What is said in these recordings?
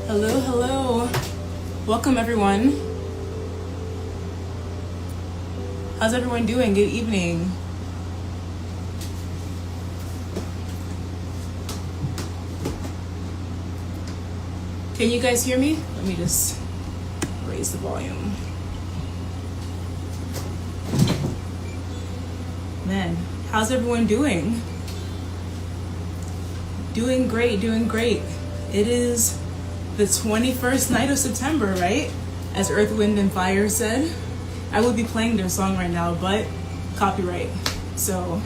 Hello, hello. Welcome, everyone. How's everyone doing? Good evening. Can you guys hear me? Let me just raise the volume. Man, how's everyone doing? Doing great, doing great. It is the 21st night of September, right? As Earth, Wind, and Fire said. I would be playing their song right now, but copyright. So,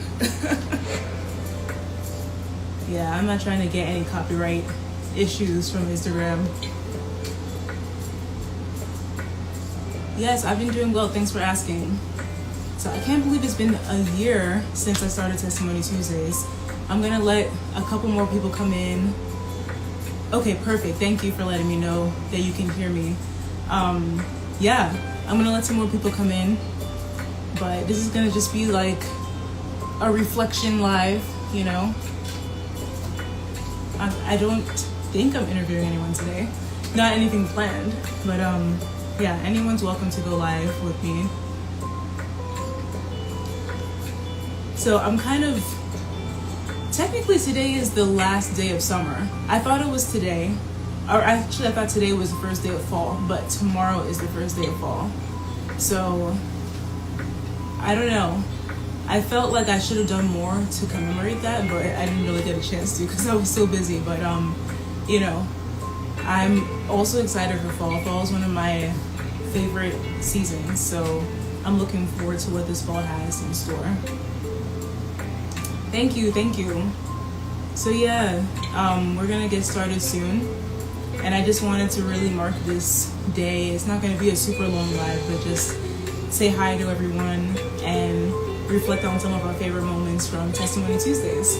yeah, I'm not trying to get any copyright issues from Instagram. Yes, I've been doing well. Thanks for asking. So I can't believe it's been a year since I started Testimony Tuesdays. I'm gonna let a couple more people come in. Okay, perfect. Thank you for letting me know that you can hear me. Yeah, I'm gonna let some more people come in, but this is gonna just be like a reflection live, you know. I don't think I'm interviewing anyone today. Not anything planned, but yeah, anyone's welcome to go live with me. So I'm kind of, technically today is the last day of summer. I thought it was today, or actually I thought today was the first day of fall, but tomorrow is the first day of fall. So, I don't know. I felt like I should have done more to commemorate that, but I didn't really get a chance to because I was so busy. But, you know, I'm also excited for fall. Fall is one of my favorite seasons, so I'm looking forward to what this fall has in store. Thank you, thank you. So yeah, we're gonna get started soon. And I just wanted to really mark this day. It's not gonna be a super long live, but just say hi to everyone and reflect on some of our favorite moments from Testimony Tuesdays.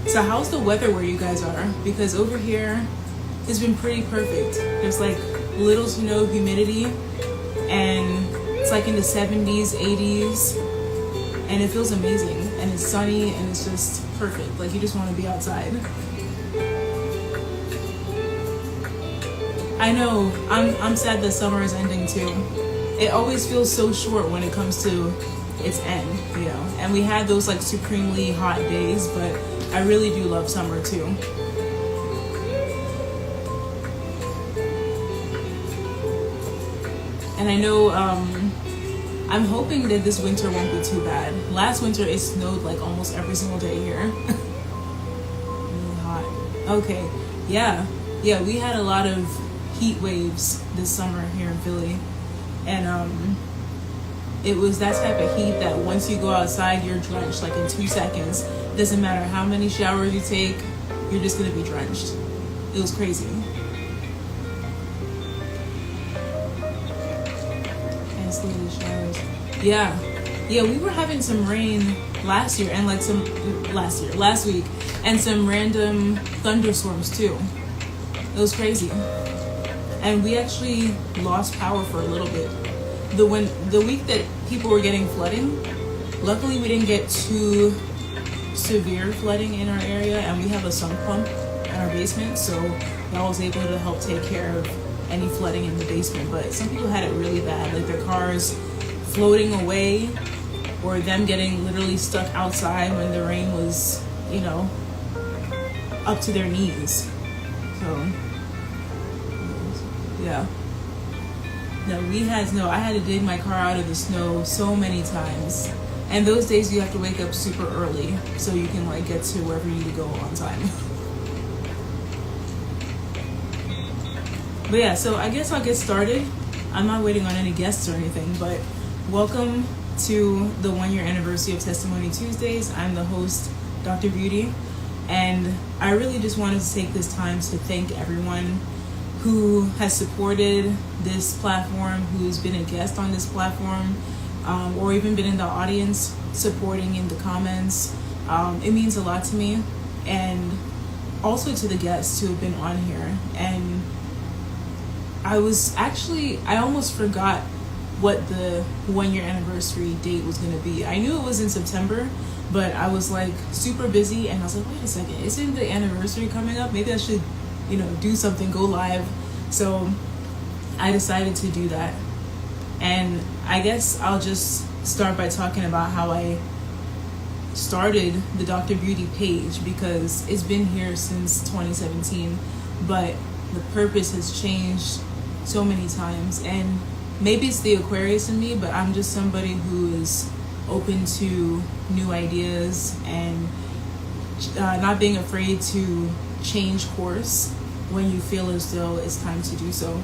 So how's the weather where you guys are? Because over here, it's been pretty perfect. There's like little to no humidity and it's like in the 70s, 80s, and it feels amazing. And it's sunny and it's just perfect. Like you just want to be outside. I know, I'm sad that summer is ending too. It always feels so short when it comes to its end, you know. And we had those like supremely hot days, but I really do love summer too. And I know, I'm hoping that this winter won't be too bad. Last winter it snowed like almost every single day here. Really hot. Okay, yeah, we had a lot of heat waves this summer here in Philly, and it was that type of heat that once you go outside you're drenched like in 2 seconds. Doesn't matter how many showers you take, you're just gonna be drenched. It was crazy. Showers. Yeah, we were having some rain last week, and some random thunderstorms too. It was crazy. And we actually lost power for a little bit. The week that people were getting flooding, luckily we didn't get too severe flooding in our area, and we have a sump pump in our basement, so that was able to help take care of any flooding in the basement. But some people had it really bad, like their cars floating away or them getting literally stuck outside when the rain was, you know, up to their knees. So yeah, no, I had to dig my car out of the snow so many times, and those days you have to wake up super early so you can like get to wherever you need to go on time. But yeah, so I guess I'll get started. I'm not waiting on any guests or anything, but welcome to the 1-year anniversary of Testimony Tuesdays. I'm the host, DoctorBeauty, and I really just wanted to take this time to thank everyone who has supported this platform, who's been a guest on this platform, or even been in the audience supporting in the comments. It means a lot to me, and also to the guests who have been on here. And I almost forgot what the 1-year anniversary date was going to be. I knew it was in September, but I was like super busy, and I was like, wait a second, isn't the anniversary coming up? Maybe I should do something, go live. So I decided to do that. And I guess I'll just start by talking about how I started the Dr. Beauty page, because it's been here since 2017, but the purpose has changed so many times. And maybe it's the Aquarius in me, but I'm just somebody who is open to new ideas and not being afraid to change course when you feel as though it's time to do so.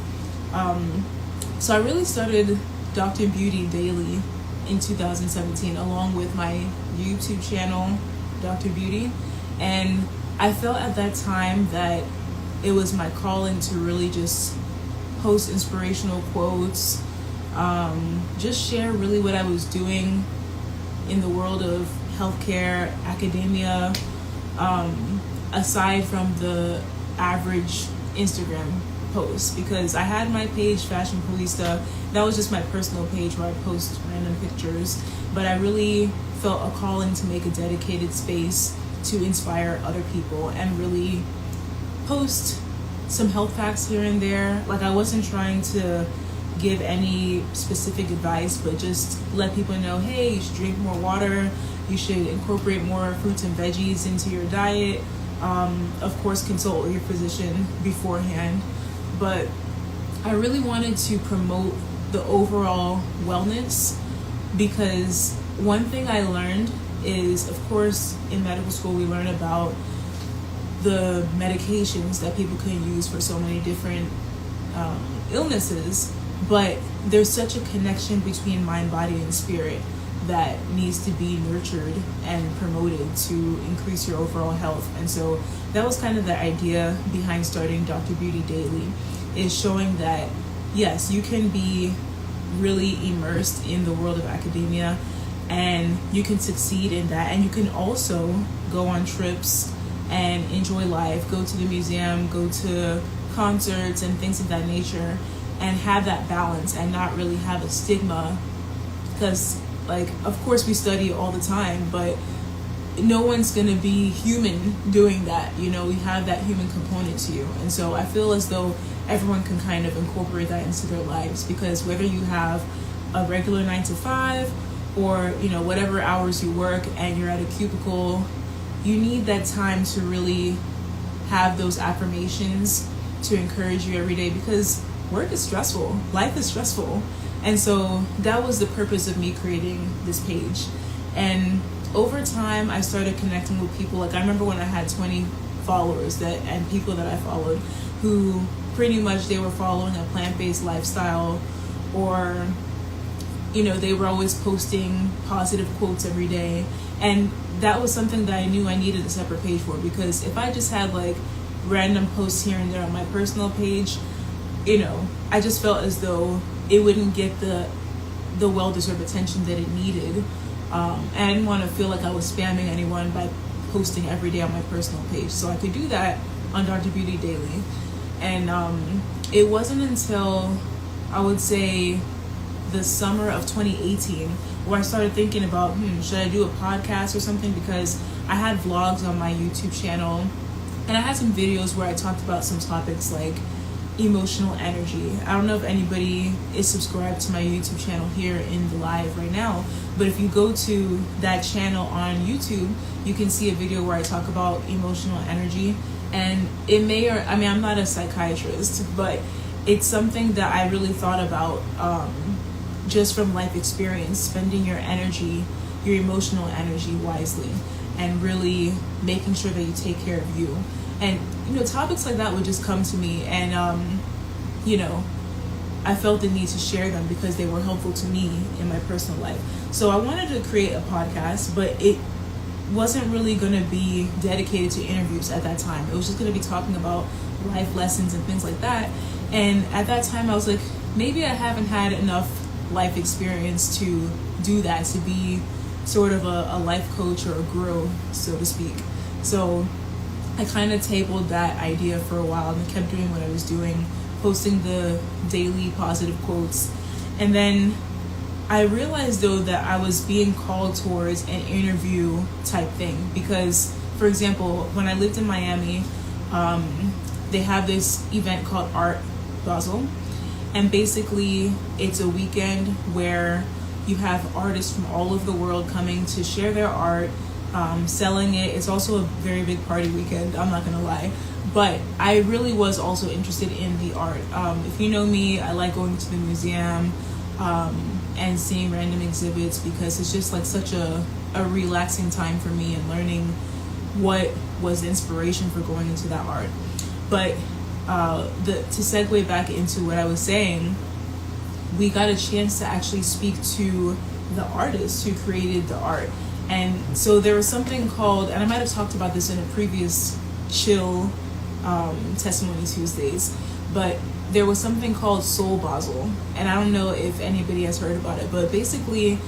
So I really started Dr. Beauty Daily in 2017 along with my YouTube channel, Dr. Beauty. And I felt at that time that it was my calling to really just post inspirational quotes, just share really what I was doing in the world of healthcare, academia, aside from the average Instagram post, because I had my page, Fashion Polista. That was just my personal page where I post random pictures, but I really felt a calling to make a dedicated space to inspire other people and really post some health facts here and there. Like, I wasn't trying to give any specific advice, but just let people know, hey, you should drink more water, you should incorporate more fruits and veggies into your diet. Of course, consult with your physician beforehand. But I really wanted to promote the overall wellness, because one thing I learned is, of course, in medical school we learn about the medications that people can use for so many different illnesses, but there's such a connection between mind, body, and spirit that needs to be nurtured and promoted to increase your overall health. And so that was kind of the idea behind starting Dr. Beauty Daily, is showing that yes, you can be really immersed in the world of academia and you can succeed in that, and you can also go on trips and enjoy life, go to the museum, go to concerts and things of that nature, and have that balance and not really have a stigma. Because, like, of course we study all the time, but no one's gonna be human doing that. You have that human component to you. And so I feel as though everyone can kind of incorporate that into their lives, because whether you have a regular 9 to 5 or whatever hours you work and you're at a cubicle, you need that time to really have those affirmations to encourage you every day, because work is stressful, life is stressful. And so that was the purpose of me creating this page. And over time I started connecting with people. Like, I remember when I had 20 followers and people that I followed who pretty much they were following a plant-based lifestyle, or they were always posting positive quotes every day. And that was something that I knew I needed a separate page for, because if I just had like random posts here and there on my personal page, I just felt as though it wouldn't get the well-deserved attention that it needed. And I didn't want to feel like I was spamming anyone by posting every day on my personal page. So I could do that on Dr. Beauty Daily. And it wasn't until, I would say, the summer of 2018 where I started thinking about, should I do a podcast or something? Because I had vlogs on my YouTube channel, and I had some videos where I talked about some topics like emotional energy. I don't know if anybody is subscribed to my YouTube channel here in the live right now, but if you go to that channel on YouTube, you can see a video where I talk about emotional energy. And it may, or I mean, I'm not a psychiatrist, but it's something that I really thought about just from life experience, spending your energy, your emotional energy wisely, and really making sure that you take care of you. And topics like that would just come to me, and I felt the need to share them because they were helpful to me in my personal life. So I wanted to create a podcast, but it wasn't really going to be dedicated to interviews at that time. It was just going to be talking about life lessons and things like that. And at that time I was like, maybe I haven't had enough life experience to do that, to be sort of a life coach or a guru, so to speak. So I kind of tabled that idea for a while and kept doing what I was doing, posting the daily positive quotes. And then I realized though that I was being called towards an interview type thing, because for example, when I lived in Miami, they have this event called Art Basel, and basically it's a weekend where you have artists from all over the world coming to share their art, selling it. It's also a very big party weekend, I'm not gonna lie. But I really was also interested in the art. If you know me, I like going to the museum and seeing random exhibits because it's just like such a relaxing time for me and learning what was the inspiration for going into that art. But to segue back into what I was saying, we got a chance to actually speak to the artist who created the art. And so there was something called, and I might have talked about this in a previous chill Testimony Tuesdays, but there was something called Soul Basel. And I don't know if anybody has heard about it, but basically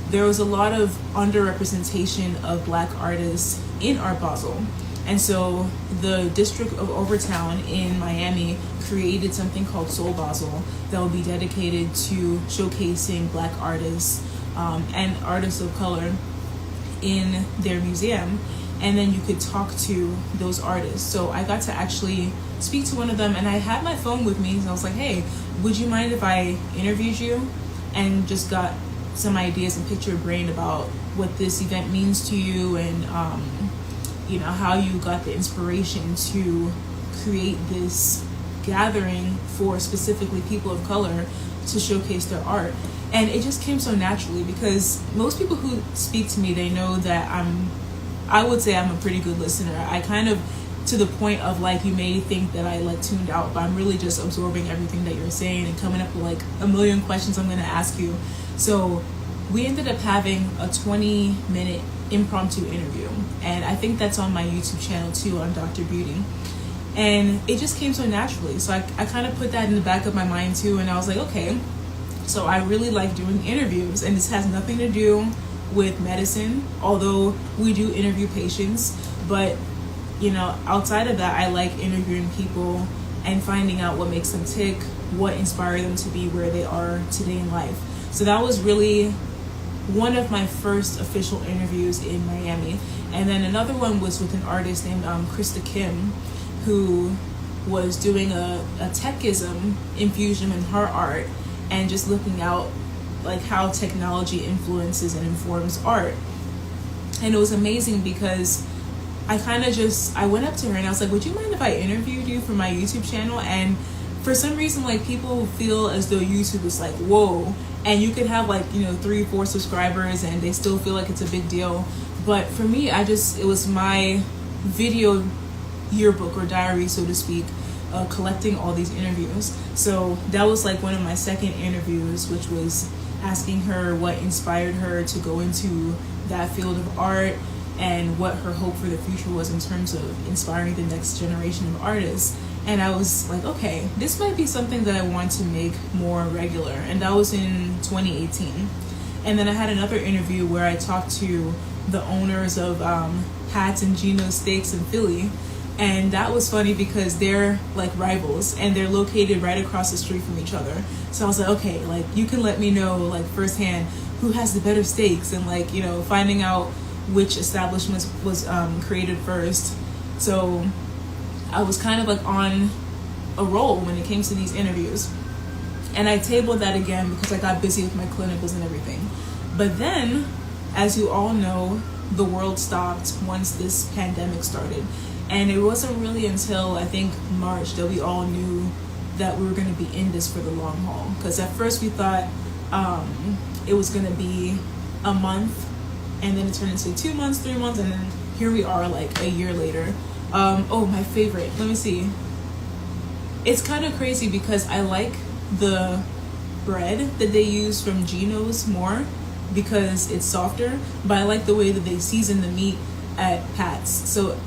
there was a lot of underrepresentation of Black artists in Art Basel. And so the District of Overtown in Miami created something called Soul Basel that will be dedicated to showcasing Black artists and artists of color in their museum. And then you could talk to those artists. So I got to actually speak to one of them, and I had my phone with me, and I was like, hey, would you mind if I interviewed you? And just got some ideas and picked your brain about what this event means to you, and you know, how you got the inspiration to create this gathering for specifically people of color to showcase their art. And it just came so naturally because most people who speak to me, they know that I would say I'm a pretty good listener. I kind of, to the point of like, you may think that I like tuned out, but I'm really just absorbing everything that you're saying and coming up with like a million questions I'm going to ask you. So we ended up having a 20-minute impromptu interview, and I think that's on my YouTube channel too, on DoctorBeauty. And it just came so naturally. So I kind of put that in the back of my mind too, and I was like, okay, so I really like doing interviews, and this has nothing to do with medicine, although we do interview patients. But you know, outside of that, I like interviewing people and finding out what makes them tick, what inspired them to be where they are today in life. So that was really one of my first official interviews in Miami. And then another one was with an artist named Krista Kim, who was doing a techism infusion in her art and just looking out like how technology influences and informs art. And it was amazing because I went up to her and I was like, would you mind if I interviewed you for my YouTube channel? And for some reason, like, people feel as though YouTube is like, whoa, and you could have like, 3 or 4 subscribers and they still feel like it's a big deal. But for me, it was my video yearbook or diary, so to speak, collecting all these interviews. So that was like one of my second interviews, which was asking her what inspired her to go into that field of art and what her hope for the future was in terms of inspiring the next generation of artists. And I was like, okay, this might be something that I want to make more regular. And that was in 2018. And then I had another interview where I talked to the owners of Pat's and Gino's Steaks in Philly. And that was funny because they're like rivals and they're located right across the street from each other. So I was like, okay, like, you can let me know like firsthand who has the better steaks, and like, finding out which establishment was created first. So I was kind of like on a roll when it came to these interviews. And I tabled that again because I got busy with my clinicals and everything. But then, as you all know, the world stopped once this pandemic started. And it wasn't really until I think March that we all knew that we were going to be in this for the long haul. Because at first we thought it was going to be a month, and then it turned into 2 months, 3 months, and then here we are like a year later. Oh, my favorite. Let me see. It's kind of crazy because I like the bread that they use from Gino's more because it's softer, but I like the way that they season the meat at Pat's. So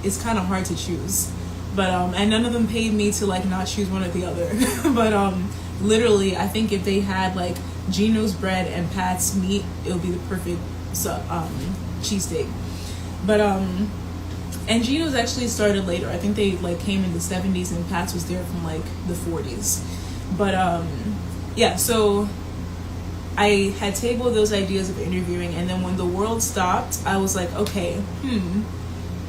it's kind of hard to choose. But and none of them paid me to like not choose one or the other. But literally, I think if they had like Gino's bread and Pat's meat, it would be the perfect cheesesteak. But and Gino's actually started later. I think they like came in the 70s and Pat's was there from like the 40s. But yeah, so I had tabled those ideas of interviewing, and then when the world stopped, I was like, okay,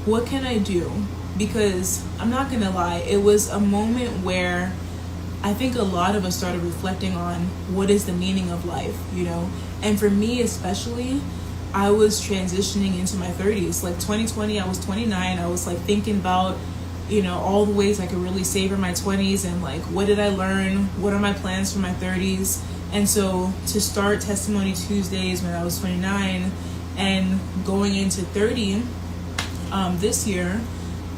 what can I do because I'm not gonna lie, it was a moment where I think a lot of us started reflecting on what is the meaning of life, you know? And for me especially, I was transitioning into my 30s. Like 2020, I was 29. I was like thinking about, you know, all the ways I could really savor my 20s and like, what did I learn? What are my plans for my 30s? And so to start Testimony Tuesdays when I was 29 and going into 30 this year,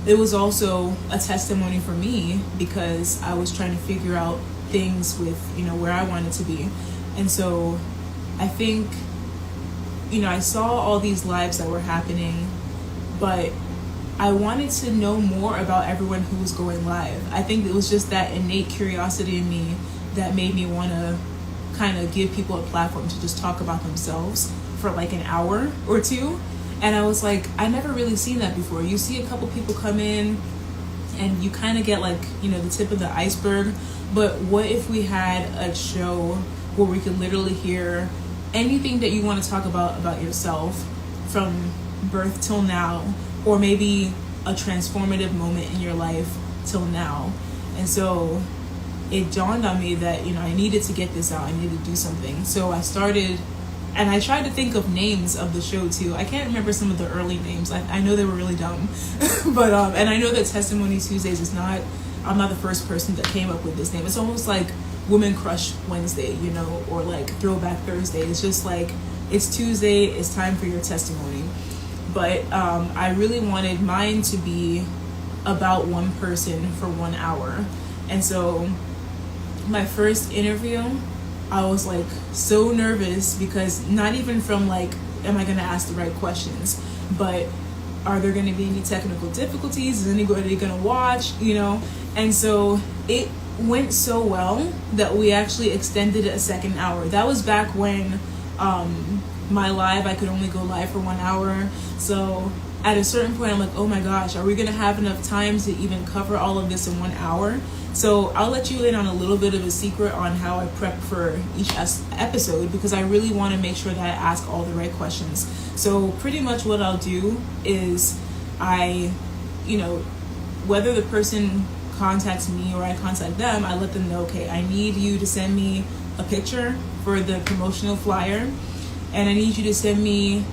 it was also a testimony for me because I was trying to figure out things with, you know, where I wanted to be. And so I think, you know, I saw all these lives that were happening, but I wanted to know more about everyone who was going live. I think it was just that innate curiosity in me that made me want to kind of give people a platform to just talk about themselves for like an hour or two. And I was like, I never really seen that before. You see a couple people come in and you kind of get like, you know, the tip of the iceberg. But what if we had a show where we could literally hear anything that you want to talk about yourself from birth till now, or maybe a transformative moment in your life till now. And so it dawned on me that, you know, I needed to get this out. I needed to do something. So I started, and I tried to think of names of the show too. I can't remember some of the early names. I know they were really dumb. But and I know that Testimony Tuesdays is not, I'm not the first person that came up with this name. It's almost like Women Crush Wednesday, you know, or like Throwback Thursday. It's just like, it's Tuesday, it's time for your testimony. But I really wanted mine to be about one person for 1 hour. And so my first interview, I was like so nervous because not even from like, am I gonna ask the right questions, but are there gonna be any technical difficulties? Is anybody gonna watch, you know? And so it went so well that we actually extended it a second hour. That was back when my live, I could only go live for 1 hour. So at a certain point, I'm like, oh my gosh, are we gonna have enough time to even cover all of this in 1 hour? So I'll let you in on a little bit of a secret on how I prep for each episode, because I really want to make sure that I ask all the right questions. So pretty much what I'll do is you know, whether the person contacts me or I contact them, I let them know, okay, I need you to send me a picture for the promotional flyer, and I need you to send me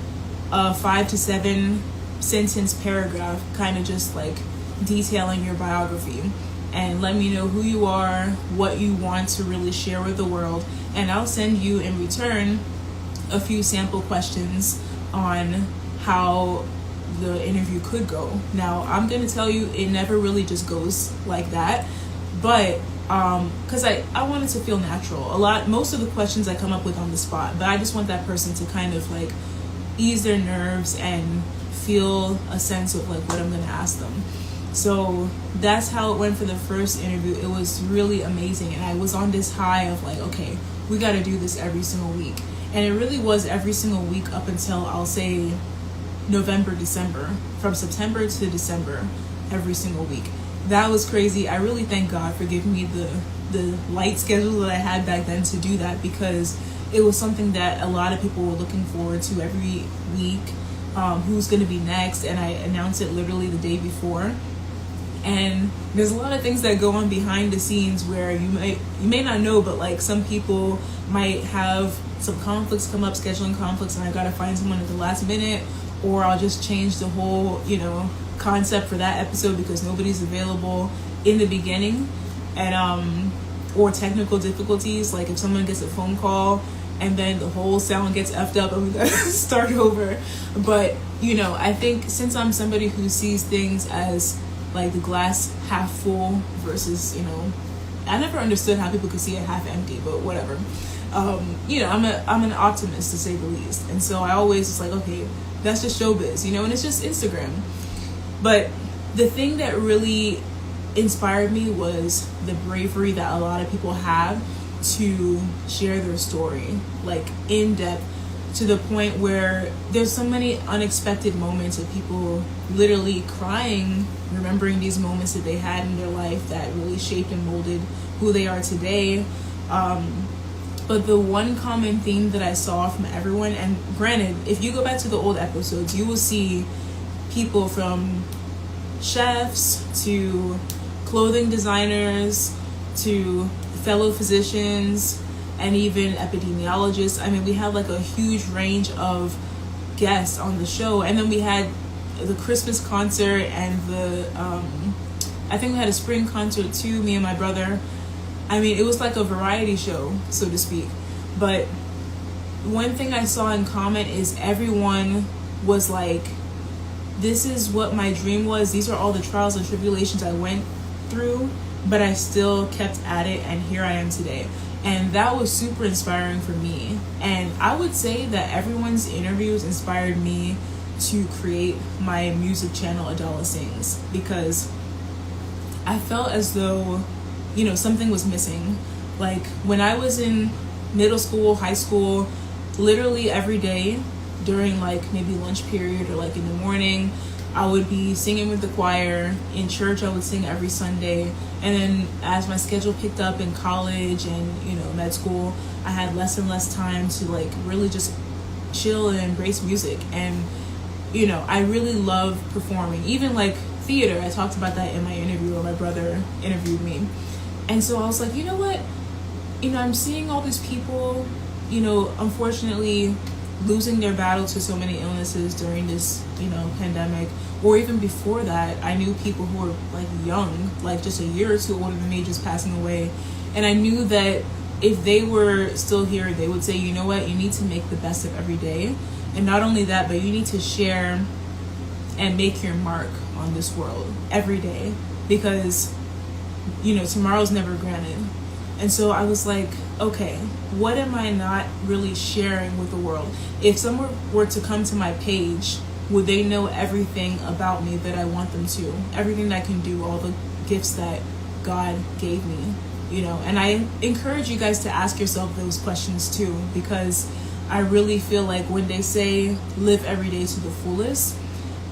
a 5 to 7 sentence paragraph, kind of just like detailing your biography, and let me know who you are, what you want to really share with the world, and I'll send you in return a few sample questions on how the interview could go. Now, I'm going to tell you, it never really just goes like that, but because I want it to feel natural. Most of the questions I come up with on the spot, but I just want that person to kind of like ease their nerves and feel a sense of like what I'm going to ask them. So that's how it went for the first interview. It was really amazing, and I was on this high of like, okay, we got to do this every single week. And it really was every single week up until, I'll say, November, December. From September to December, every single week. That was crazy. I really thank God for giving me the light schedule that I had back then to do that, because it was something that a lot of people were looking forward to every week. Who's going to be next, and I announced it literally the day before. And there's a lot of things that go on behind the scenes where you may not know, but like some people might have some conflicts come up, scheduling conflicts, and I gotta find someone at the last minute, or I'll just change the whole, you know, concept for that episode because nobody's available in the beginning. And or technical difficulties, like if someone gets a phone call and then the whole sound gets effed up and we gotta start over. But you know, I think since I'm somebody who sees things as like the glass half full versus, you know, I never understood how people could see it half empty, but whatever. You know, I'm an optimist to say the least, and so I always just like, okay, that's just showbiz, you know, and it's just Instagram. But the thing that really inspired me was the bravery that a lot of people have to share their story, like in depth, to the point where there's so many unexpected moments of people literally crying, remembering these moments that they had in their life that really shaped and molded who they are today. But the one common theme that I saw from everyone, and granted, if you go back to the old episodes, you will see people from chefs to clothing designers to fellow physicians and even epidemiologists. I mean, we had like a huge range of guests on the show. And then we had the Christmas concert and I think we had a spring concert too, me and my brother. I mean, it was like a variety show, so to speak. But one thing I saw in common is everyone was like, this is what my dream was. These are all the trials and tribulations I went through, but I still kept at it, and here I am today. And that was super inspiring for me. And I would say that everyone's interviews inspired me to create my music channel, Adala Sings, because I felt as though, something was missing. Like when I was in middle school, high school, literally every day during like maybe lunch period or like in the morning, I would be singing with the choir. In church, I would sing every Sunday. And then as my schedule picked up in college and, med school, I had less and less time to like really just chill and embrace music. And, I really love performing. Even like theater, I talked about that in my interview where my brother interviewed me. And so I was like, you know what? I'm seeing all these people, unfortunately losing their battle to so many illnesses during this, pandemic, or even before that. I knew people who were like young, like just a year or two older than me, just passing away. And I knew that if they were still here, they would say, you know what, you need to make the best of every day. And not only that, but you need to share and make your mark on this world every day, because, tomorrow's never granted. And so I was like, okay, what am I not really sharing with the world? If someone were to come to my page, would they know everything about me that I want them to? Everything that I can do, all the gifts that God gave me, And I encourage you guys to ask yourself those questions too, because I really feel like when they say live every day to the fullest,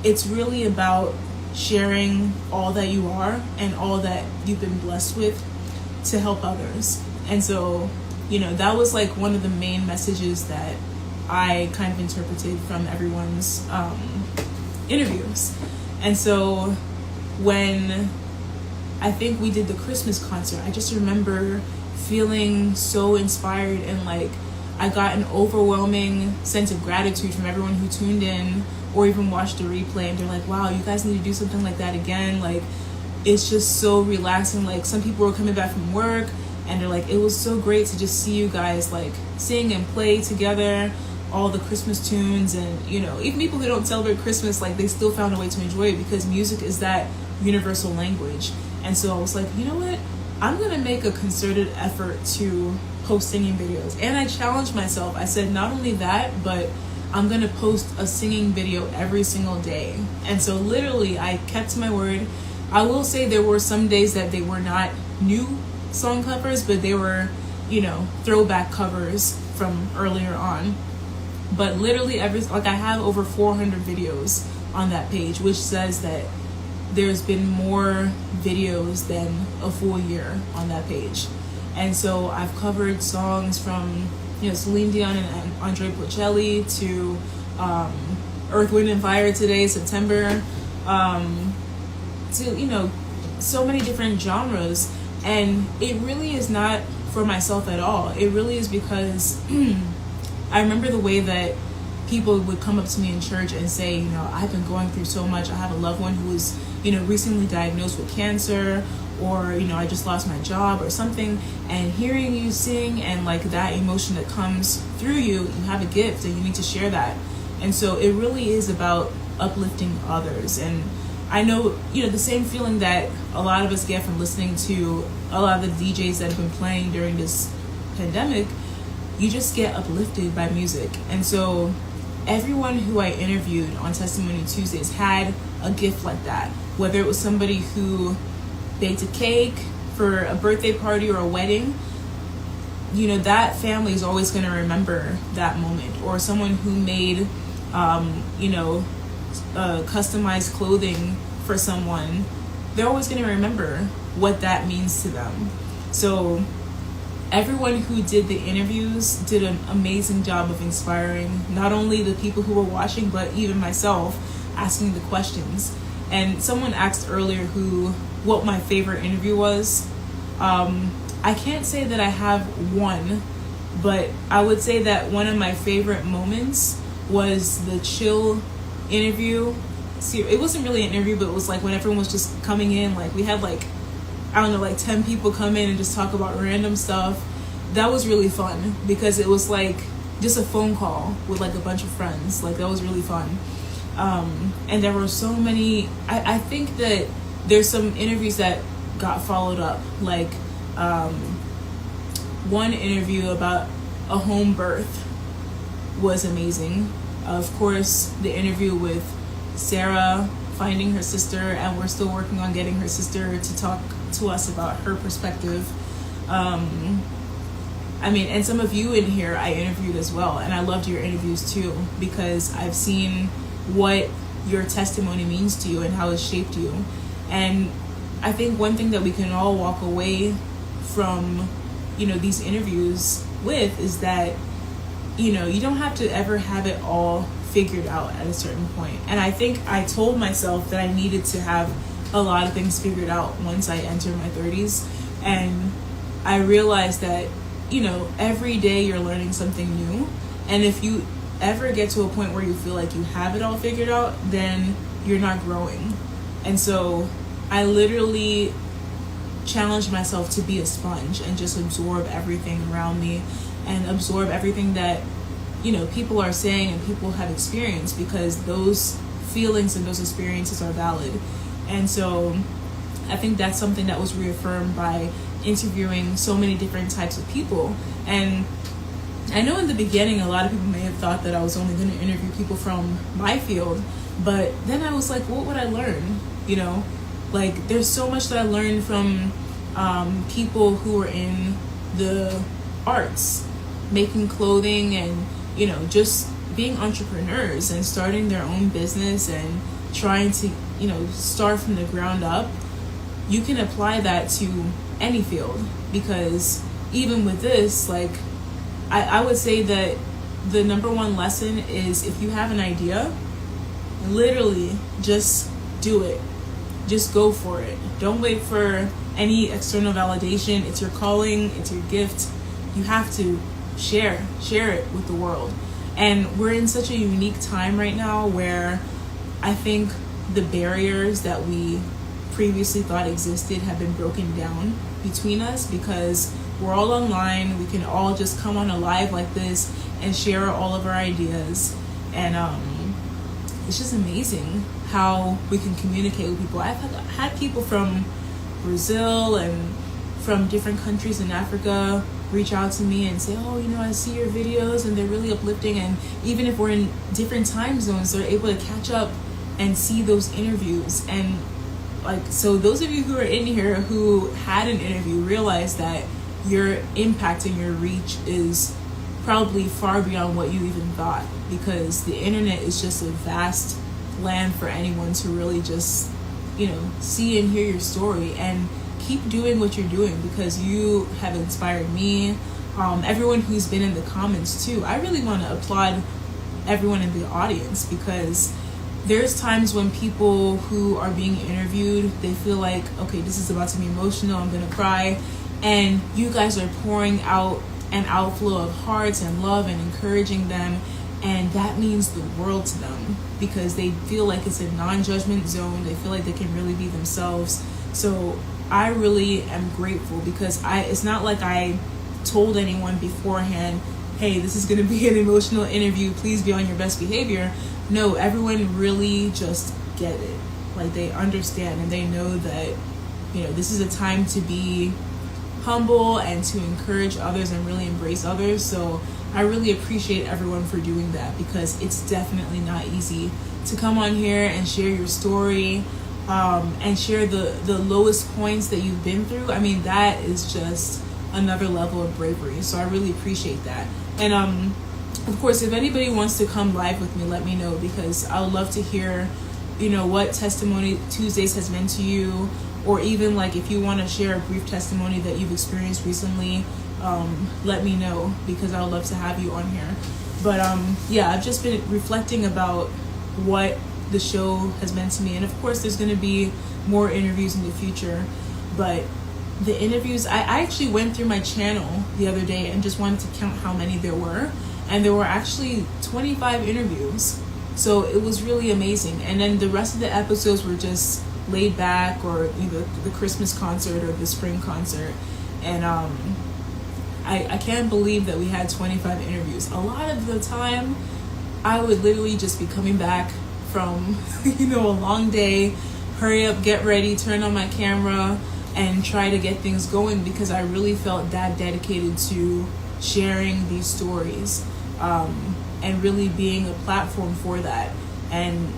it's really about sharing all that you are and all that you've been blessed with to help others. And so, that was like one of the main messages that I kind of interpreted from everyone's interviews. And so when I think we did the Christmas concert, I just remember feeling so inspired, and like I got an overwhelming sense of gratitude from everyone who tuned in or even watched the replay, and they're like, wow, you guys need to do something like that again. Like, it's just so relaxing. Like, some people were coming back from work and they're like, it was so great to just see you guys like sing and play together all the Christmas tunes. And even people who don't celebrate Christmas, like, they still found a way to enjoy it, because music is that universal language. And so I was like, you know what, I'm gonna make a concerted effort to post singing videos. And I challenged myself. I said, not only that, but I'm gonna post a singing video every single day. And so literally I kept my word. I will say there were some days that they were not new song covers, but they were, throwback covers from earlier on. But literally I have over 400 videos on that page, which says that there's been more videos than a full year on that page. And so I've covered songs from, Celine Dion and Andre Bocelli to Earth, Wind and Fire today, September, to, so many different genres. And it really is not for myself at all. It really is because I remember the way that people would come up to me in church and say, I've been going through so much. I have a loved one who was, recently diagnosed with cancer, or, I just lost my job or something. And hearing you sing and like that emotion that comes through you, you have a gift and you need to share that. And so it really is about uplifting others. And I know, the same feeling that a lot of us get from listening to a lot of the DJs that have been playing during this pandemic. You just get uplifted by music. And so everyone who I interviewed on Testimony Tuesdays had a gift like that. Whether it was somebody who baked a cake for a birthday party or a wedding, that family is always going to remember that moment. Or someone who made, customized clothing for someone, they're always going to remember what that means to them. So everyone who did the interviews did an amazing job of inspiring not only the people who were watching, but even myself, asking the questions. And someone asked earlier what my favorite interview was. I can't say that I have one, but I would say that one of my favorite moments was the chill interview. See, it wasn't really an interview, but it was like when everyone was just coming in, like we had like, I don't know, like 10 people come in and just talk about random stuff. That was really fun because it was like just a phone call with like a bunch of friends. Like that was really fun. And there were so many, I think that there's some interviews that got followed up, like one interview about a home birth was amazing. Of course, the interview with Sarah finding her sister, and we're still working on getting her sister to talk to us about her perspective. I mean, and some of you in here I interviewed as well, and I loved your interviews too, because I've seen what your testimony means to you and how it shaped you. And I think one thing that we can all walk away from, these interviews with is that, you don't have to ever have it all figured out at a certain point. And I think I told myself that I needed to have a lot of things figured out once I entered my 30s. And I realized that, every day you're learning something new. And if you ever get to a point where you feel like you have it all figured out, then you're not growing. And so I literally challenged myself to be a sponge and just absorb everything around me and absorb everything that, people are saying and people have experienced, because those feelings and those experiences are valid. And so I think that's something that was reaffirmed by interviewing so many different types of people. And I know in the beginning, a lot of people may have thought that I was only going to interview people from my field, but then I was like, what would I learn? Like there's so much that I learned from people who are in the arts, making clothing and, just being entrepreneurs and starting their own business and trying to, start from the ground up. You can apply that to any field, because even with this, like, I would say that the number one lesson is, if you have an idea, literally just do it. Just go for it. Don't wait for any external validation. It's your calling, it's your gift. You have to share it with the world. And we're in such a unique time right now where I think the barriers that we previously thought existed have been broken down between us, because we're all online. We can all just come on a live like this and share all of our ideas. And it's just amazing how we can communicate with people. I've had people from Brazil and from different countries in Africa reach out to me and say, I see your videos and they're really uplifting. And even if we're in different time zones, they're able to catch up and see those interviews. And so those of you who are in here who had an interview, realize that your impact and your reach is probably far beyond what you even thought, because the internet is just a vast land for anyone to really just, see and hear your story. And keep doing what you're doing, because you have inspired me. Everyone who's been in the comments too. I really want to applaud everyone in the audience, because there's times when people who are being interviewed, they feel like, okay, this is about to be emotional, I'm gonna cry. And you guys are pouring out an outflow of hearts and love and encouraging them. And that means the world to them, because they feel like it's a non-judgment zone. They feel like they can really be themselves. So I really am grateful, because it's not like I told anyone beforehand, hey, this is going to be an emotional interview, please be on your best behavior. No, everyone really just get it. Like, they understand and they know that, this is a time to be humble and to encourage others and really embrace others. So I really appreciate everyone for doing that, because it's definitely not easy to come on here and share your story, and share the lowest points that you've been through. I mean, that is just another level of bravery. So I really appreciate that. And of course, if anybody wants to come live with me, let me know, because I would love to hear, what Testimony Tuesdays has meant to you, or even like if you want to share a brief testimony that you've experienced recently, let me know, because I would love to have you on here. But yeah, I've just been reflecting about what the show has meant to me. And of course, there's going to be more interviews in the future. But the interviews, I actually went through my channel the other day and just wanted to count how many there were. And there were actually 25 interviews. So it was really amazing. And then the rest of the episodes were just laid back, or the Christmas concert or the spring concert. And I can't believe that we had 25 interviews. A lot of the time, I would literally just be coming back from, a long day, hurry up, get ready, turn on my camera, and try to get things going, because I really felt that dedicated to sharing these stories, and really being a platform for that. And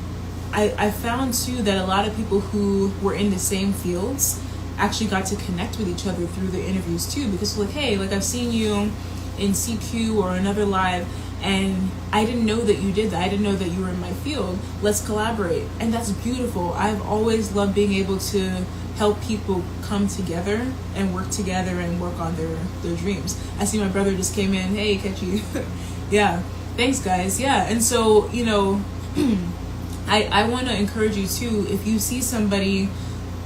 I found too that a lot of people who were in the same fields actually got to connect with each other through the interviews too, because like, hey, like I've seen you in CQ or another live, and I didn't know that you did that. I didn't know that you were in my field. Let's collaborate. And that's beautiful. I've always loved being able to help people come together and work together and work on their dreams. I see my brother just came in. Hey, Ketchy. Yeah. Thanks, guys. Yeah. And so, I want to encourage you too, if you see somebody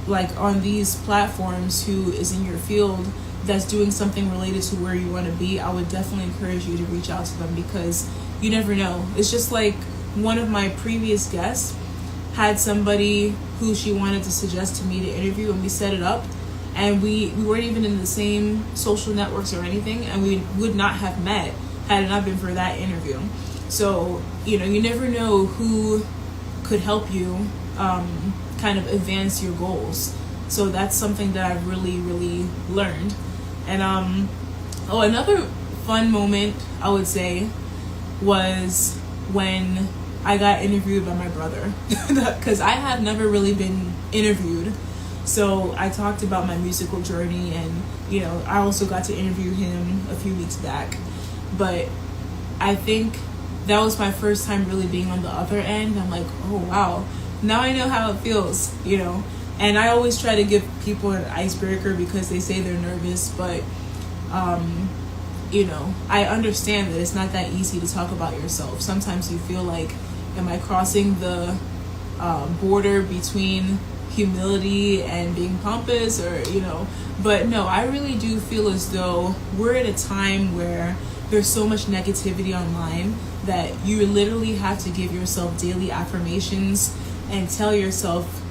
like on these platforms who is in your field that's doing something related to where you want to be, I would definitely encourage you to reach out to them, because you never know. It's just like one of my previous guests had somebody who she wanted to suggest to me to interview, and we set it up, and we weren't even in the same social networks or anything, and we would not have met had it not been for that interview. So, you never know who could help you kind of advance your goals. So that's something that I've really, really learned. And another fun moment I would say was when I got interviewed by my brother, because I have never really been interviewed. So I talked about my musical journey, and I also got to interview him a few weeks back. But I think that was my first time really being on the other end. I'm like, oh wow, now I know how it feels, And I always try to give people an icebreaker, because they say they're nervous, but I understand that it's not that easy to talk about yourself. Sometimes you feel like, am I crossing the border between humility and being pompous, or but no, I really do feel as though we're at a time where there's so much negativity online that you literally have to give yourself daily affirmations and tell yourself,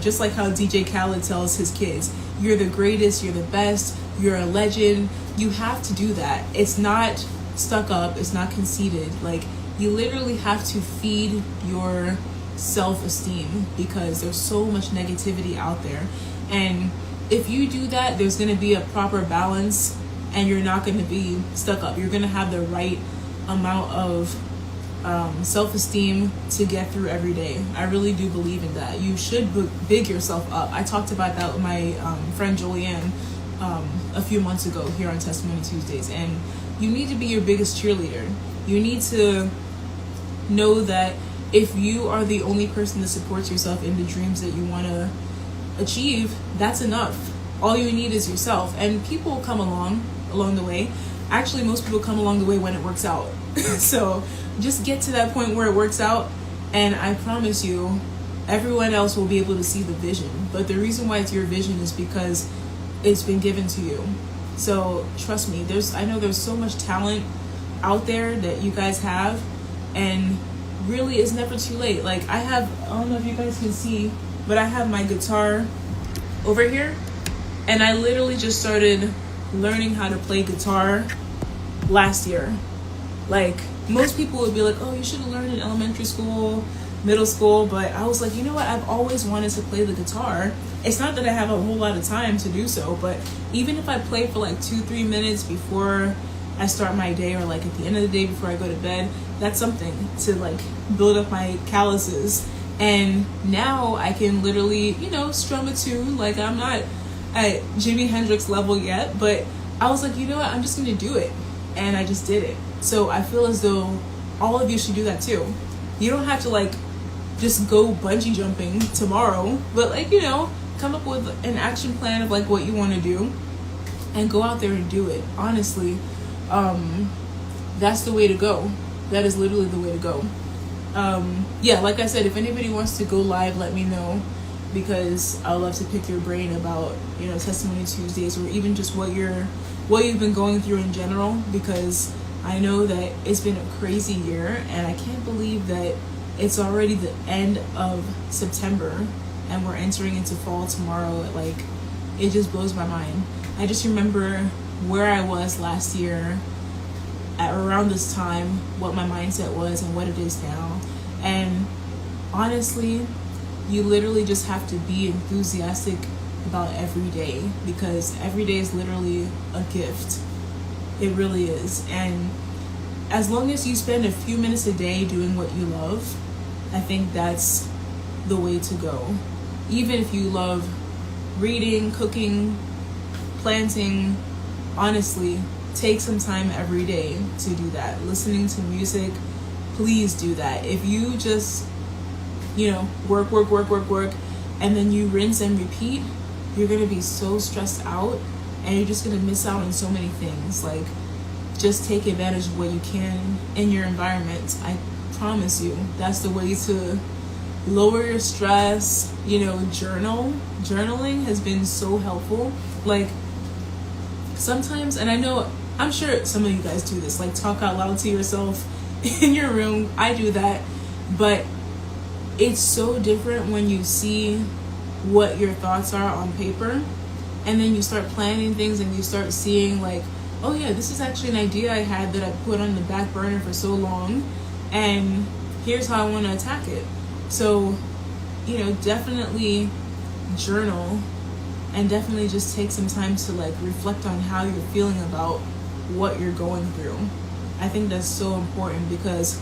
just like how DJ Khaled tells his kids, you're the greatest, you're the best, you're a legend. You have to do that. It's not stuck up, it's not conceited. Like, you literally have to feed your self-esteem, because there's so much negativity out there. And if you do that, there's going to be a proper balance, and you're not going to be stuck up. You're going to have the right amount of self-esteem to get through every day. I really do believe in that. You should big yourself up. I talked about that with my friend Julianne a few months ago here on Testimony Tuesdays, and you need to be your biggest cheerleader. You need to know that if you are the only person that supports yourself in the dreams that you want to achieve, that's enough. All you need is yourself, and people will come along the way. Actually, most people come along the way when it works out. So just get to that point where it works out, and I promise you, everyone else will be able to see the vision. But the reason why it's your vision is because it's been given to you. So trust me, I know there's so much talent out there that you guys have, and really it's never too late. Like, I don't know if you guys can see, but I have my guitar over here, and I literally just started learning how to play guitar last year. Like, most people would be like, oh, you should have learned in elementary school, middle school, but I was like, you know what, I've always wanted to play the guitar. It's not that I have a whole lot of time to do so, but even if I play for like 2-3 minutes before I start my day, or like at the end of the day before I go to bed, that's something to like build up my calluses. And now I can literally, strum a tune. Like, I'm not at Jimi Hendrix level yet, but I was like, you know what, I'm just gonna do it. And I just did it. So I feel as though all of you should do that too. You don't have to like just go bungee jumping tomorrow, but like, come up with an action plan of like what you want to do and go out there and do it. Honestly, that's the way to go. That is literally the way to go. Yeah, like I said, if anybody wants to go live, let me know, because I would love to pick your brain about, Testimony Tuesdays, or even just what you've been going through in general, because I know that it's been a crazy year, and I can't believe that it's already the end of September and we're entering into fall tomorrow. Like, it just blows my mind. I just remember where I was last year at around this time, what my mindset was and what it is now. And honestly, you literally just have to be enthusiastic about every day, because every day is literally a gift. It really is. And as long as you spend a few minutes a day doing what you love, I think that's the way to go. Even if you love reading, cooking, planting, honestly, take some time every day to do that. Listening to music, please do that. If you just, work, and then you rinse and repeat, you're going to be so stressed out, and you're just going to miss out on so many things. Like, just take advantage of what you can in your environment. I promise you, that's the way to lower your stress. Journaling has been so helpful. Like, sometimes, and I'm sure some of you guys do this, like talk out loud to yourself in your room. I do that, but it's so different when you see what your thoughts are on paper, and then you start planning things and you start seeing, like, oh yeah, this is actually an idea I had that I put on the back burner for so long, and here's how I want to attack it. So, definitely journal, and definitely just take some time to reflect on how you're feeling about what you're going through. I think that's so important, because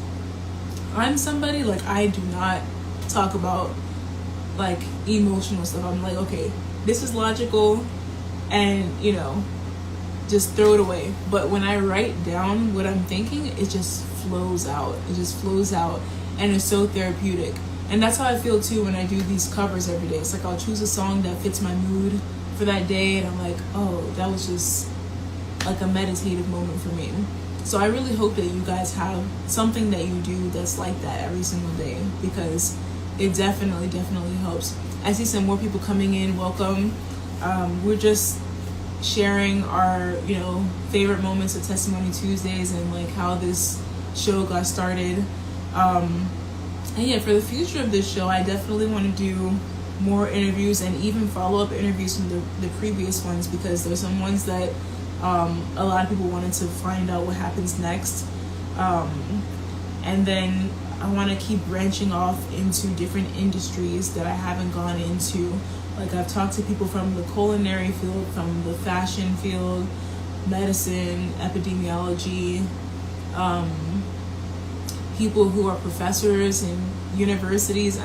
I'm somebody, I do not talk about emotional stuff. I'm like, okay, this is logical, and just throw it away. But when I write down what I'm thinking, it just flows out. And it's so therapeutic. And that's how I feel too when I do these covers every day. It's like I'll choose a song that fits my mood for that day, and I'm like, oh, that was just like a meditative moment for me. So I really hope that you guys have something that you do that's like that every single day, because it definitely helps. I see some more people coming in. Welcome. We're just sharing our favorite moments of Testimony Tuesdays, and how this show got started. And yeah, for the future of this show, I definitely want to do more interviews, and even follow-up interviews from the previous ones, because there's some ones that a lot of people wanted to find out what happens next. And then I want to keep branching off into different industries that I haven't gone into. Like, I've talked to people from the culinary field, from the fashion field, medicine, epidemiology, people who are professors in universities,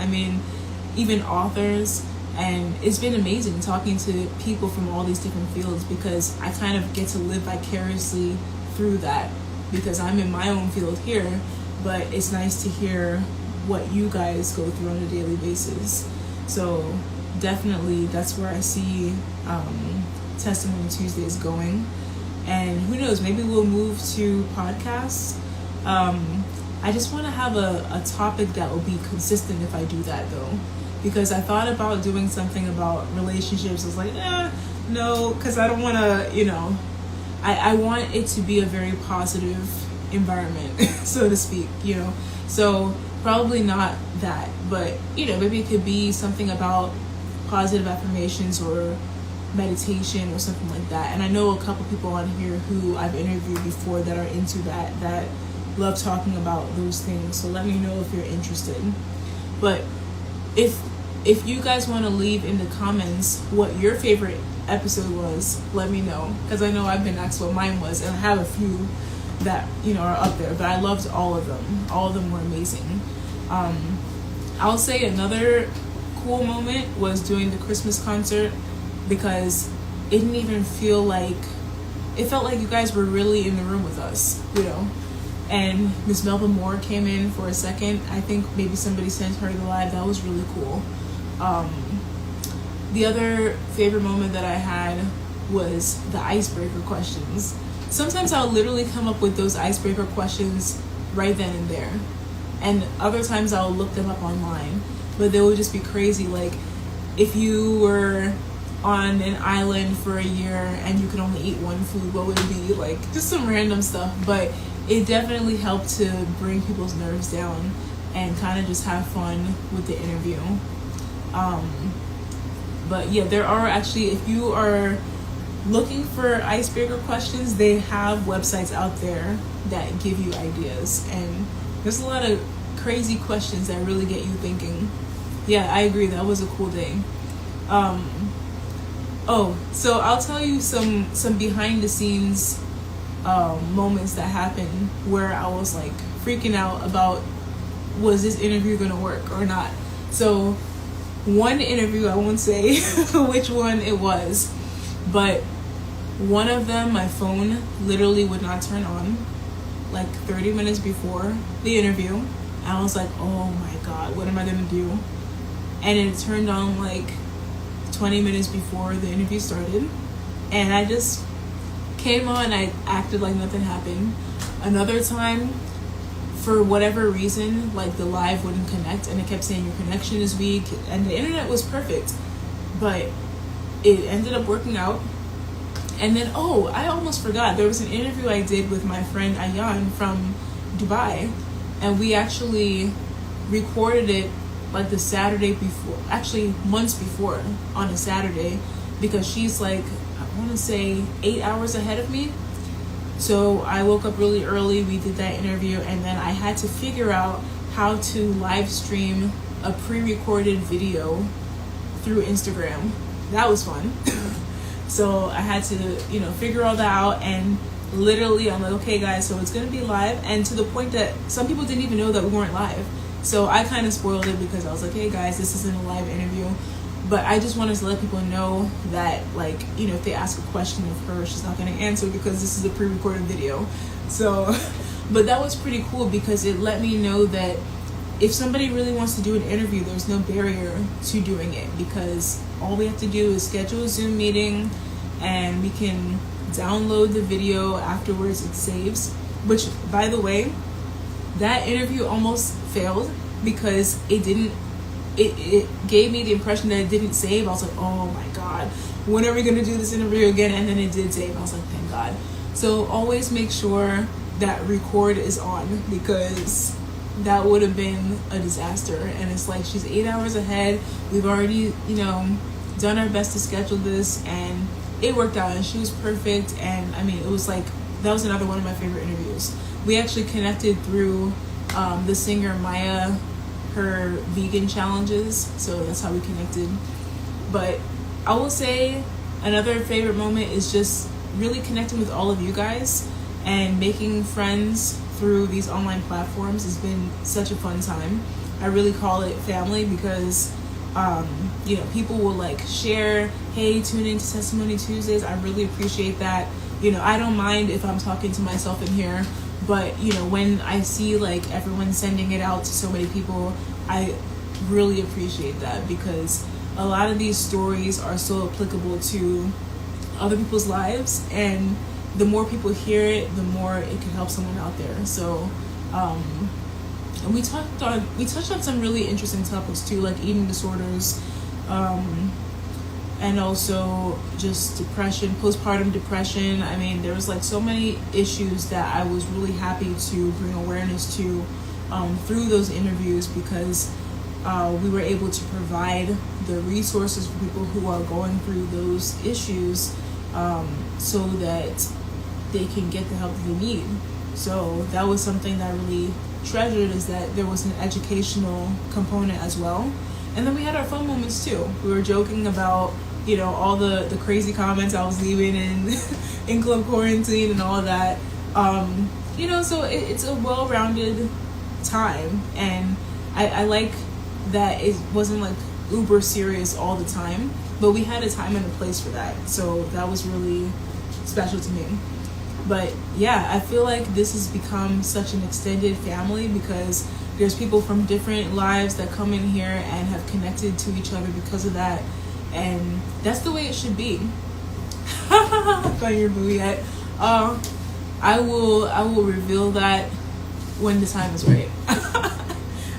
even authors. And it's been amazing talking to people from all these different fields, because I kind of get to live vicariously through that, because I'm in my own field here, but it's nice to hear what you guys go through on a daily basis. So definitely that's where I see Testimony Tuesdays going. And who knows, maybe we'll move to podcasts. I just want to have a topic that will be consistent if I do that, though, because I thought about doing something about relationships. I was like, no, because I don't want to, I want it to be a very positive environment, so to speak, so probably not that, but maybe it could be something about positive affirmations or meditation or something like that. And I know a couple people on here who I've interviewed before that are into that love talking about those things. So let me know if you're interested. But if you guys want to leave in the comments what your favorite episode was, let me know, because I know I've been asked what mine was, and I have a few that are up there, but I loved all of them were amazing. I'll say another cool moment was doing the Christmas concert, because it didn't even feel like, it felt like you guys were really in the room with us, and Miss Melba Moore came in for a second. I think maybe somebody sent her the live. That was really cool. The other favorite moment that I had was the icebreaker questions. Sometimes I'll literally come up with those icebreaker questions right then and there. and other times I'll look them up online, but they would just be crazy. Like, if you were on an island for a year and you could only eat one food, what would it be? Like, just some random stuff. But it definitely helped to bring people's nerves down and kind of just have fun with the interview. But yeah, there are actually, if you are looking for icebreaker questions, they have websites out there that give you ideas, and there's a lot of crazy questions that really get you thinking. Yeah, I agree, that was a cool day. So I'll tell you some behind the scenes moments that happened where I was like freaking out about, was this interview gonna work or not. So one interview, I won't say which one it was, but one of them, my phone literally would not turn on like 30 minutes before the interview. And I was like, oh my God, what am I gonna do? And it turned on like 20 minutes before the interview started. And I just came on, I acted like nothing happened. Another time, for whatever reason, like the live wouldn't connect, and it kept saying your connection is weak, and the internet was perfect, but it ended up working out. And then, I almost forgot, there was an interview I did with my friend Ayan from Dubai, and we actually recorded it like the Saturday before, actually months before, on a Saturday, because she's like, I want to say 8 hours ahead of me. So I woke up really early, we did that interview, and then I had to figure out how to live stream a pre-recorded video through Instagram. That was fun. So I had to, figure all that out, and literally I'm like, okay guys, so it's gonna be live, and to the point that some people didn't even know that we weren't live. So I kind of spoiled it because I was like, hey guys, this isn't a live interview. But I just wanted to let people know that, like, if they ask a question of her, she's not going to answer because this is a pre-recorded video. So, but that was pretty cool because it let me know that if somebody really wants to do an interview, there's no barrier to doing it, because all we have to do is schedule a Zoom meeting and we can download the video. Afterwards it saves, which, by the way, that interview almost failed because it gave me the impression that it didn't save. I was like, oh my God, when are we going to do this interview again? And then it did save. I was like, thank God. So always make sure that record is on, because that would have been a disaster. And it's like, she's 8 hours ahead. We've already, done our best to schedule this, and it worked out, and she was perfect. And I mean, it was like, that was another one of my favorite interviews. We actually connected through the singer Maya, her vegan challenges, so that's how we connected. But I will say another favorite moment is just really connecting with all of you guys and making friends through these online platforms. Has been such a fun time. I really call it family because people will like share, hey, tune into Testimony Tuesdays. I really appreciate that. I don't mind if I'm talking to myself in here, but when I see like everyone sending it out to so many people, I really appreciate that, because a lot of these stories are so applicable to other people's lives, and the more people hear it, the more it can help someone out there. So and we touched on some really interesting topics too, like eating disorders, and also just depression, postpartum depression. I mean, there was like so many issues that I was really happy to bring awareness to through those interviews, because we were able to provide the resources for people who are going through those issues, so that they can get the help that they need. So that was something that I really treasured, is that there was an educational component as well. And then we had our fun moments too. We were joking about all the crazy comments I was leaving in club quarantine and all that. So it's a well-rounded time, and I like that it wasn't like uber serious all the time, but we had a time and a place for that. So that was really special to me. But yeah, I feel like this has become such an extended family, because there's people from different lives that come in here and have connected to each other because of that. And that's the way it should be. Got your boo yet? I will reveal that when the time is right.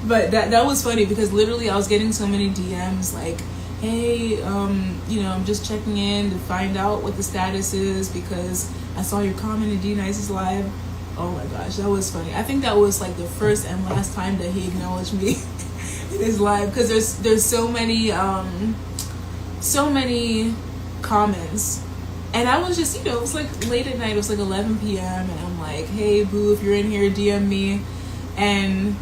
But that was funny because literally I was getting so many DMs like, hey, I'm just checking in to find out what the status is because I saw your comment in D-Nice's live. Oh my gosh, that was funny. I think that was like the first and last time that he acknowledged me in his live, because there's so many comments. And I was just, it was like late at night, it was like 11 p.m. and I'm like, hey boo, if you're in here, DM me. And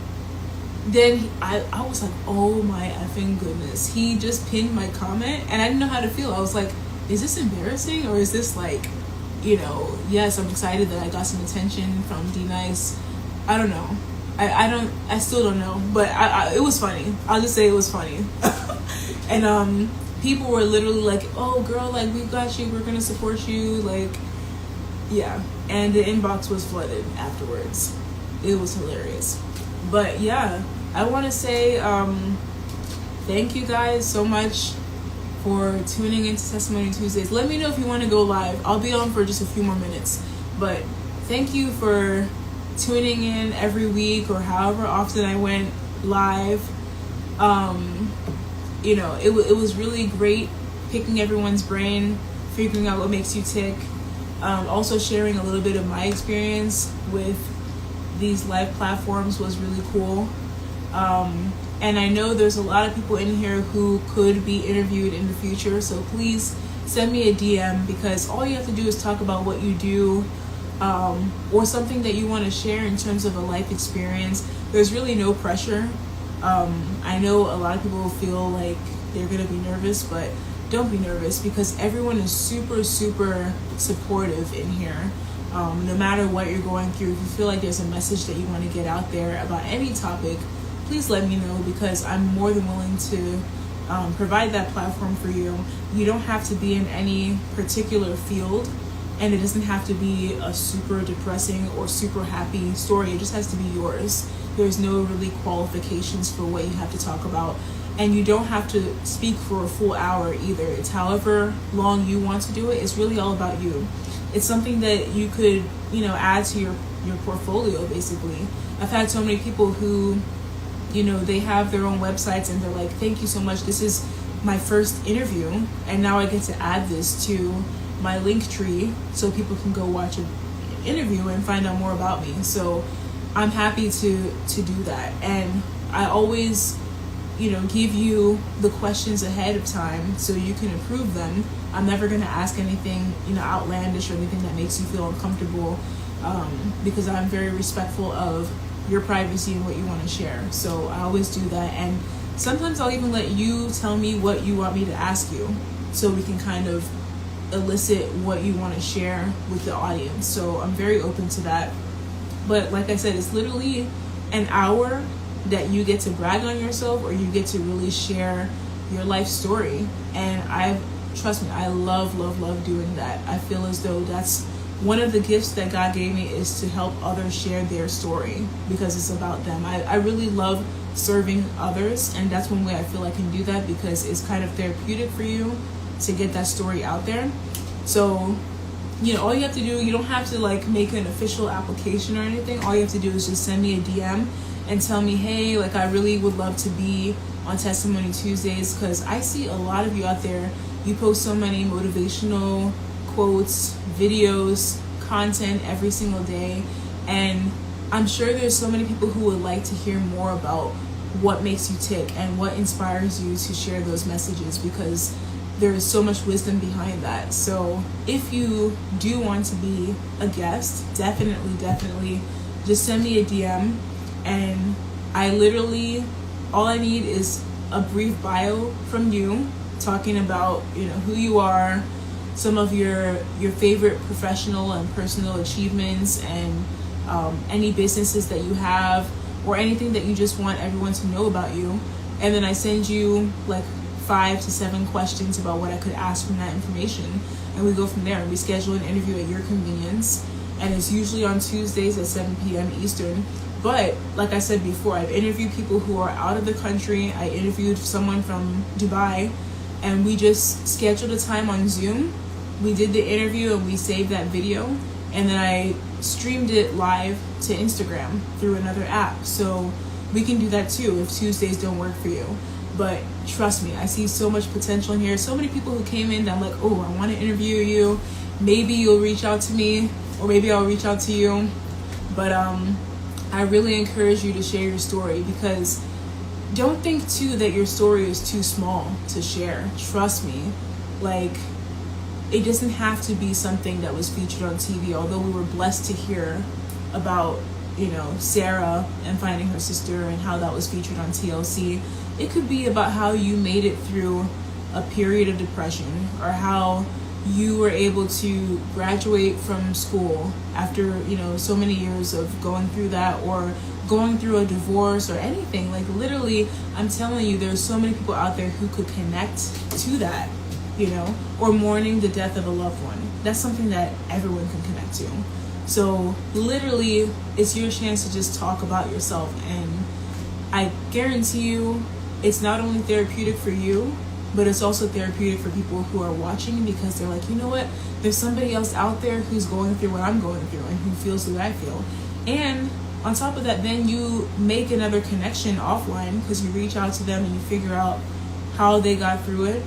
then I was like, oh my effing goodness, he just pinned my comment and I didn't know how to feel. I was like, is this embarrassing or is this like, yes, I'm excited that I got some attention from D-Nice. I don't know. I still don't know, but it was funny. I'll just say it was funny. And people were literally like, oh girl, like we got you, we're gonna support you, like, yeah. And the inbox was flooded afterwards. It was hilarious. But yeah, I want to say thank you guys so much for tuning into Testimony Tuesdays. Let me know if you want to go live. I'll be on for just a few more minutes. But thank you for tuning in every week or however often I went live. It was really great picking everyone's brain, figuring out what makes you tick. Also sharing a little bit of my experience with these live platforms was really cool. And I know there's a lot of people in here who could be interviewed in the future, so please send me a DM, because all you have to do is talk about what you do, or something that you want to share in terms of a life experience. There's really no pressure. I know a lot of people feel like they're going to be nervous, but don't be nervous, because everyone is super, super supportive in here. No matter what you're going through, if you feel like there's a message that you want to get out there about any topic, please let me know, because I'm more than willing to provide that platform for you. You don't have to be in any particular field, and it doesn't have to be a super depressing or super happy story. It just has to be yours. There's no really qualifications for what you have to talk about, and you don't have to speak for a full hour either. It's however long you want to do it. It's really all about you. It's something that you could, add to your portfolio, basically. I've had so many people who, they have their own websites and they're like, thank you so much, this is my first interview, and now I get to add this to my link tree so people can go watch an interview and find out more about me. So I'm happy to do that. And I always, give you the questions ahead of time so you can approve them. I'm never going to ask anything, outlandish or anything that makes you feel uncomfortable, because I'm very respectful of your privacy and what you want to share. So I always do that. And sometimes I'll even let you tell me what you want me to ask you, so we can kind of elicit what you want to share with the audience. So I'm very open to that. But like I said, it's literally an hour that you get to brag on yourself, or you get to really share your life story. And trust me, I love doing that. I feel as though that's one of the gifts that God gave me, is to help others share their story, because it's about them. I really love serving others, and that's one way I feel I can do that, because it's kind of therapeutic for you to get that story out there. So, all you have to do, you don't have to like make an official application or anything. All you have to do is just send me a DM and tell me, hey, like I really would love to be on Testimony Tuesdays, because I see a lot of you out there. You post so many motivational quotes, videos, content every single day, and I'm sure there's so many people who would like to hear more about what makes you tick and what inspires you to share those messages, because there is so much wisdom behind that. So if you do want to be a guest, definitely just send me a DM, and all I need is a brief bio from you, talking about who you are, some of your favorite professional and personal achievements, and any businesses that you have, or anything that you just want everyone to know about you. And then I send you like 5 to 7 questions about what I could ask from that information, and we go from there, and we schedule an interview at your convenience. And it's usually on Tuesdays at 7 p.m. Eastern. But like I said before, I've interviewed people who are out of the country. I interviewed someone from Dubai, and we just scheduled a time on Zoom. We did the interview and we saved that video, and then I streamed it live to Instagram through another app. So we can do that too if Tuesdays don't work for you. But trust me, I see so much potential in here. So many people who came in that I'm like, oh, I want to interview you. Maybe you'll reach out to me, or maybe I'll reach out to you. But I really encourage you to share your story, because don't think too that your story is too small to share. Trust me, like, it doesn't have to be something that was featured on TV. Although we were blessed to hear about, Sarah and finding her sister and how that was featured on TLC. It could be about how you made it through a period of depression, or how you were able to graduate from school after, so many years of going through that, or going through a divorce, or anything. Like, literally, I'm telling you, there's so many people out there who could connect to that, or mourning the death of a loved one. That's something that everyone can connect to. So literally, it's your chance to just talk about yourself, and I guarantee you it's not only therapeutic for you, but it's also therapeutic for people who are watching, because they're like, you know what, there's somebody else out there who's going through what I'm going through, and who feels what I feel. And on top of that, then you make another connection offline, because you reach out to them and you figure out how they got through it,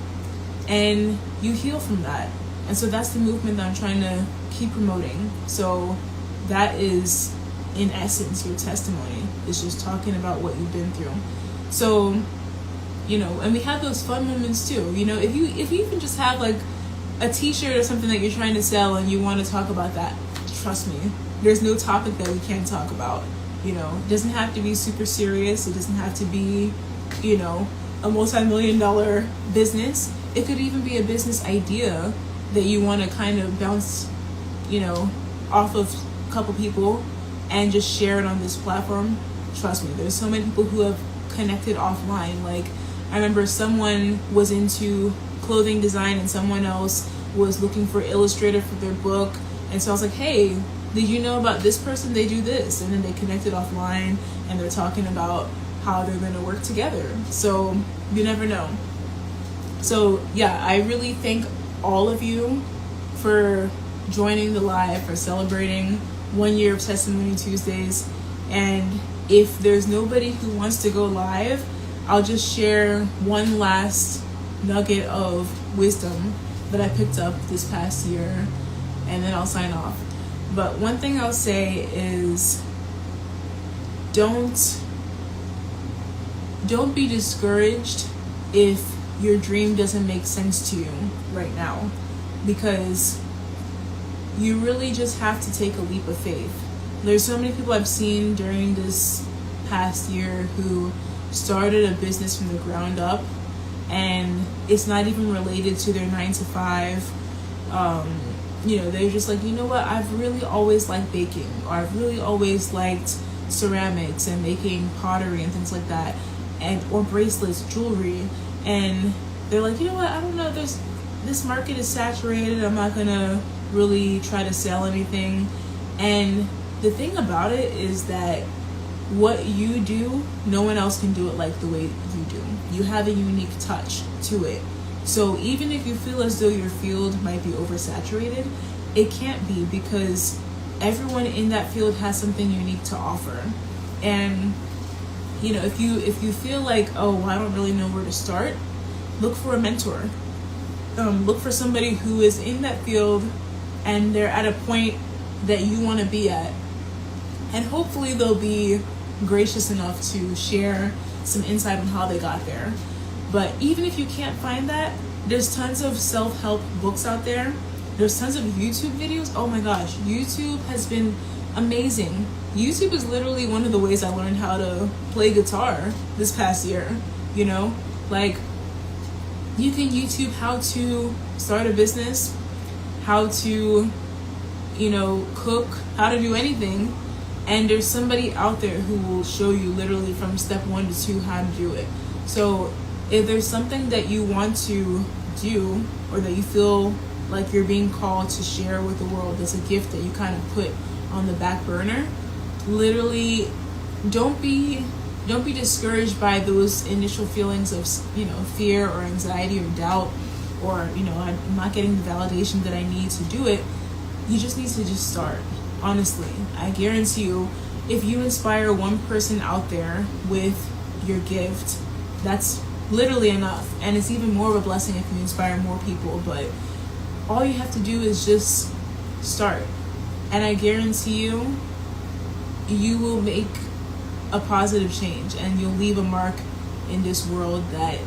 and you heal from that. And so that's the movement that I'm trying to keep promoting. So that is, in essence, your testimony. It's just talking about what you've been through. So, and we have those fun moments too. If you even just have like a t-shirt or something that you're trying to sell and you want to talk about that, trust me, there's no topic that we can't talk about. It doesn't have to be super serious. It doesn't have to be, a multi-million-dollar business. It could even be a business idea that you want to kind of bounce, off of a couple people and just share it on this platform. Trust me, there's so many people who have connected offline. Like, I remember someone was into clothing design and someone else was looking for illustrator for their book. And so I was like, hey, did you know about this person? They do this. And then they connected offline and they're talking about how they're going to work together. So you never know. So yeah, I really thank all of you for joining the live, for celebrating 1 year of Testimony Tuesdays. And if there's nobody who wants to go live, I'll just share one last nugget of wisdom that I picked up this past year, and then I'll sign off. But one thing I'll say is, don't be discouraged if your dream doesn't make sense to you right now, because you really just have to take a leap of faith. There's so many people I've seen during this past year who started a business from the ground up, and it's not even related to their 9-to-5. They're just like, you know what, I've really always liked baking, or I've really always liked ceramics and making pottery and things like that, or bracelets, jewelry. And they're like, you know what, I don't know, this market is saturated, I'm not gonna really try to sell anything. And the thing about it is that what you do, no one else can do it like the way you do. You have a unique touch to it. So even if you feel as though your field might be oversaturated, it can't be, because everyone in that field has something unique to offer. And if you feel like, oh, I don't really know where to start, look for a mentor. Look for somebody who is in that field and they're at a point that you want to be at. And hopefully they'll be gracious enough to share some insight on how they got there. But even if you can't find that, there's tons of self-help books out there. There's tons of YouTube videos. Oh my gosh, YouTube has been amazing. YouTube is literally one of the ways I learned how to play guitar this past year. Like, you can YouTube how to start a business, how to, cook, how to do anything. And there's somebody out there who will show you literally from step 1 to 2 how to do it. So if there's something that you want to do, or that you feel like you're being called to share with the world, that's a gift that you kind of put on the back burner, literally don't be discouraged by those initial feelings of fear or anxiety or doubt, or I'm not getting the validation that I need to do it. You just need to just start. Honestly, I guarantee you, if you inspire one person out there with your gift, that's literally enough. And it's even more of a blessing if you inspire more people. But all you have to do is just start. And I guarantee you, you will make a positive change and you'll leave a mark in this world that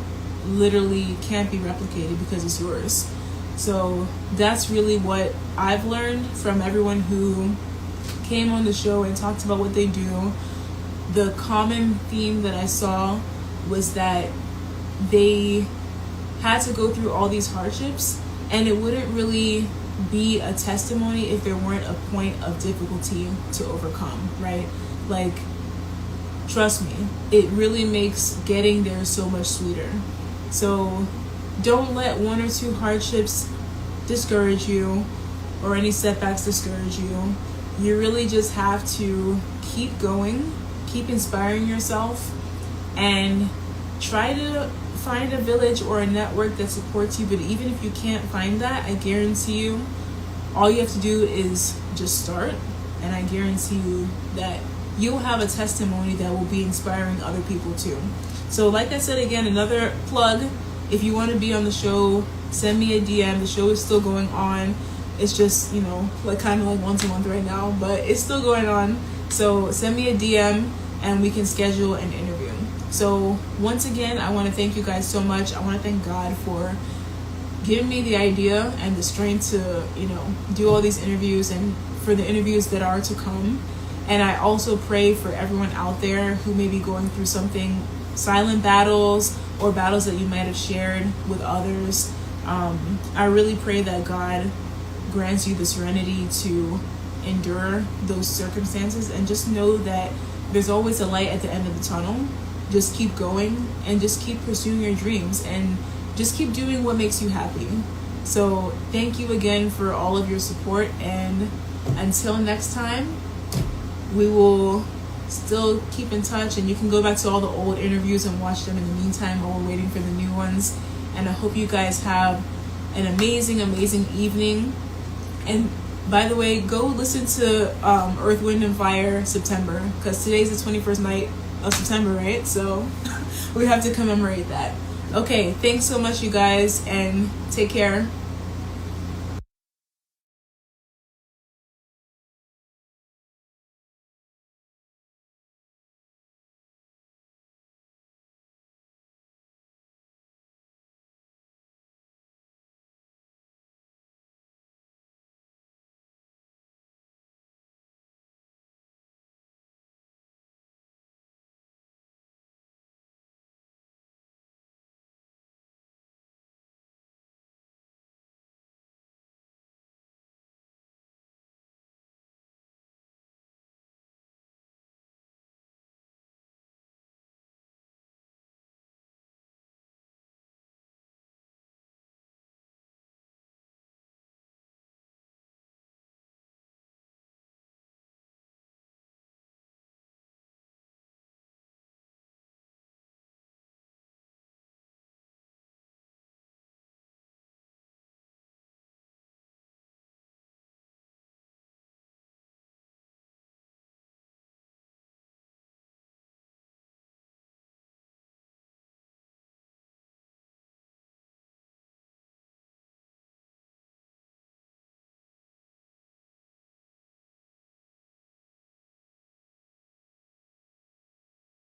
literally can't be replicated because it's yours. So that's really what I've learned from everyone who came on the show and talked about what they do. The common theme that I saw was that they had to go through all these hardships, and it wouldn't really be a testimony if there weren't a point of difficulty to overcome, right? Like, trust me, it really makes getting there so much sweeter. So don't let one or two hardships discourage you, or any setbacks discourage you. You really just have to keep going, keep inspiring yourself, and try to find a village or a network that supports you. But even if you can't find that, I guarantee you, all you have to do is just start, and I guarantee you that you'll have a testimony that will be inspiring other people too. So like I said, again, another plug, if you want to be on the show, send me a DM. The show is still going on. It's just, like kind of like once a month right now, but it's still going on. So send me a DM and we can schedule an interview. So once again, I want to thank you guys so much. I want to thank God for giving me the idea and the strength to, do all these interviews and for the interviews that are to come. And I also pray for everyone out there who may be going through something, silent battles or battles that you might have shared with others. I really pray that God grants you the serenity to endure those circumstances, and just know that there's always a light at the end of the tunnel. Just keep going and just keep pursuing your dreams and just keep doing what makes you happy. So thank you again for all of your support, and until next time, we will still keep in touch, and you can go back to all the old interviews and watch them in the meantime while we're waiting for the new ones. And I hope you guys have an amazing evening. And by the way, go listen to Earth, Wind and Fire September, because today's the 21st night of September, right? So we have to commemorate that. Okay, thanks so much, you guys, and take care.